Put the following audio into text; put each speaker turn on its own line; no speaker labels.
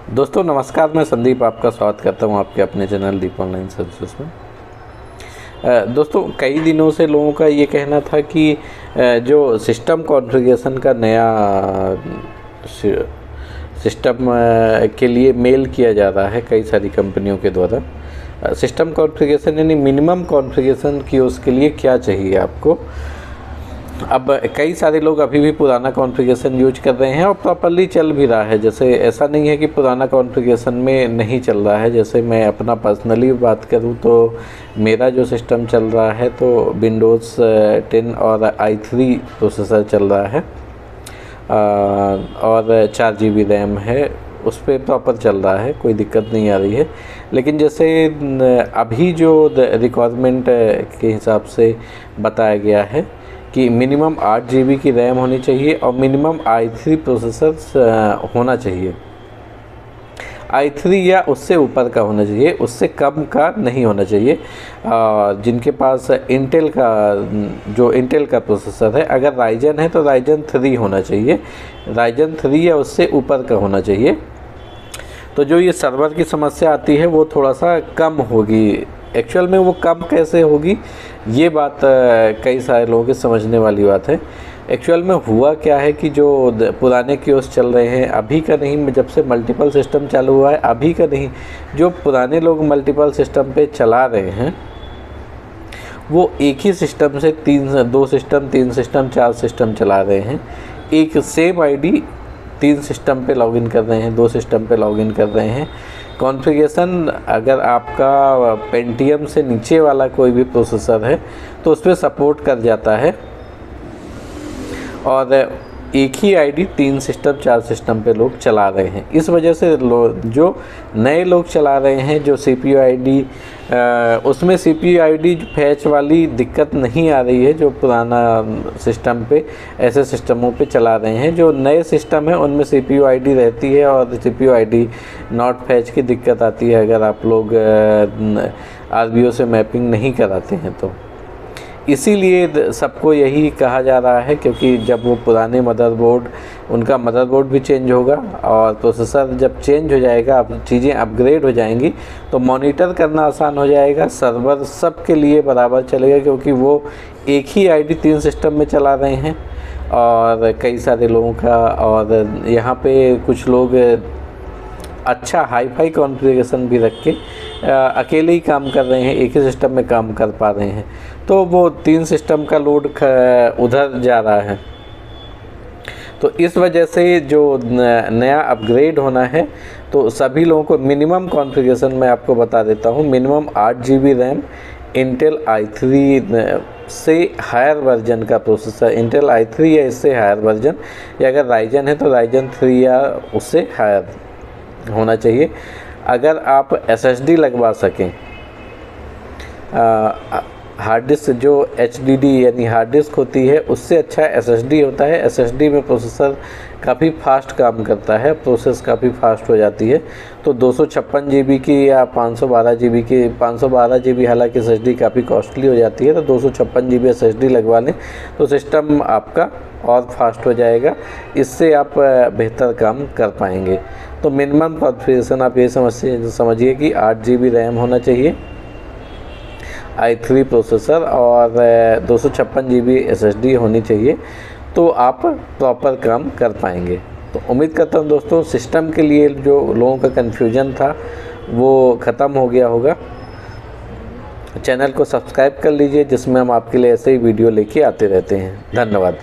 दोस्तों नमस्कार, मैं संदीप आपका स्वागत करता हूं आपके अपने चैनल दीप ऑनलाइन सर्विसेज में। दोस्तों कई दिनों से लोगों का ये कहना था कि जो सिस्टम कॉन्फ़िगरेशन का नया सिस्टम के लिए मेल किया जा रहा है कई सारी कंपनियों के द्वारा। सिस्टम कॉन्फ़िगरेशन यानी मिनिमम कॉन्फ़िगरेशन की उसके लिए क्या चाहिए आपको। अब कई सारे लोग अभी भी पुराना कॉन्फ़िगरेशन यूज कर रहे हैं और प्रॉपर्ली चल भी रहा है। जैसे ऐसा नहीं है कि पुराना कॉन्फ़िगरेशन में नहीं चल रहा है। जैसे मैं अपना पर्सनली बात करूं तो मेरा जो सिस्टम चल रहा है तो विंडोज़ 10 और i3 प्रोसेसर चल रहा है और 4 GB रैम है, उस पर प्रॉपर चल रहा है, कोई दिक्कत नहीं आ रही है। लेकिन जैसे अभी जो रिक्वायरमेंट के हिसाब से बताया गया है कि मिनिमम 8 GB की रैम होनी चाहिए और मिनिमम i3 प्रोसेसर होना चाहिए। i3 या उससे ऊपर का होना चाहिए, उससे कम का नहीं होना चाहिए। जिनके पास इंटेल का प्रोसेसर है, अगर राइजन है तो राइजन 3 होना चाहिए, राइजन 3 या उससे ऊपर का होना चाहिए। तो जो ये सर्वर की समस्या आती है वो थोड़ा सा कम होगी। एक्चुअल में वो कम कैसे होगी, ये बात कई सारे लोगों के समझने वाली बात है। एक्चुअल में हुआ क्या है कि जो पुराने कियोस्क चल रहे हैं, अभी का नहीं, जब से मल्टीपल सिस्टम चालू हुआ है अभी का नहीं, जो पुराने लोग मल्टीपल सिस्टम पे चला रहे हैं वो एक ही सिस्टम से 2 सिस्टम, 3 सिस्टम, 4 सिस्टम चला रहे हैं। एक सेम आईडी 3 सिस्टम पे लॉगिन कर रहे हैं, 2 सिस्टम पे लॉगिन कर रहे हैं। कॉन्फ़िगरेशन अगर आपका पेंटियम से नीचे वाला कोई भी प्रोसेसर है तो उस पर सपोर्ट कर जाता है और एक ही आईडी 3 सिस्टम, 4 सिस्टम पे लोग चला रहे हैं। इस वजह से जो नए लोग चला रहे हैं, जो CPU आईडी उसमें CPU आईडी फैच वाली दिक्कत नहीं आ रही है। जो पुराना सिस्टम पे ऐसे सिस्टमों पे चला रहे हैं, जो नए सिस्टम है उनमें CPU आईडी रहती है और CPU आईडी नॉट फैच की दिक्कत आती है अगर आप लोग RBO से मैपिंग नहीं कराते हैं तो। इसीलिए सबको यही कहा जा रहा है, क्योंकि जब वो पुराने मदरबोर्ड, उनका मदरबोर्ड भी चेंज होगा और प्रोसेसर जब चेंज हो जाएगा, अब चीज़ें अपग्रेड हो जाएंगी तो मॉनिटर करना आसान हो जाएगा। सर्वर सब के लिए बराबर चलेगा, क्योंकि वो एक ही आईडी 3 सिस्टम में चला रहे हैं और कई सारे लोगों का। और यहाँ पे कुछ लोग अच्छा हाई-फाई कॉन्फ़िगरेशन भी रख के अकेले ही काम कर रहे हैं, एक ही सिस्टम में काम कर पा रहे हैं, तो वो 3 सिस्टम का लोड उधर जा रहा है। तो इस वजह से जो नया अपग्रेड होना है तो सभी लोगों को मिनिमम कॉन्फ़िगरेशन मैं आपको बता देता हूँ। Minimum 8 GB RAM, Intel i3 से हायर वर्जन का प्रोसेसर, इंटेल i3 या इससे हायर वर्जन, या अगर राइजन है तो राइजन 3 या उससे हायर होना चाहिए। अगर आप SSD लगवा सकें, हार्ड डिस्क जो HDD यानी हार्ड डिस्क होती है उससे अच्छा SSD होता है। SSD में प्रोसेसर काफ़ी फास्ट काम करता है, प्रोसेस काफ़ी फास्ट हो जाती है। तो 256 GB की या 512 GB की, 512 GB हालांकि SSD काफ़ी कॉस्टली हो जाती है, तो 256 GB SSD लगवा लें तो सिस्टम आपका और फास्ट हो जाएगा। इससे आप बेहतर काम कर पाएंगे। तो मिनिमम कॉन्फ़िगरेशन आप ये समझिए कि 8 GB रैम होना चाहिए, i3 प्रोसेसर और 256 GB SSD होनी चाहिए, तो आप प्रॉपर काम कर पाएंगे। तो उम्मीद करता हूँ दोस्तों सिस्टम के लिए जो लोगों का कन्फ्यूजन था वो ख़त्म हो गया होगा। चैनल को सब्सक्राइब कर लीजिए, जिसमें हम आपके लिए ऐसे ही वीडियो लेके आते रहते हैं। धन्यवाद।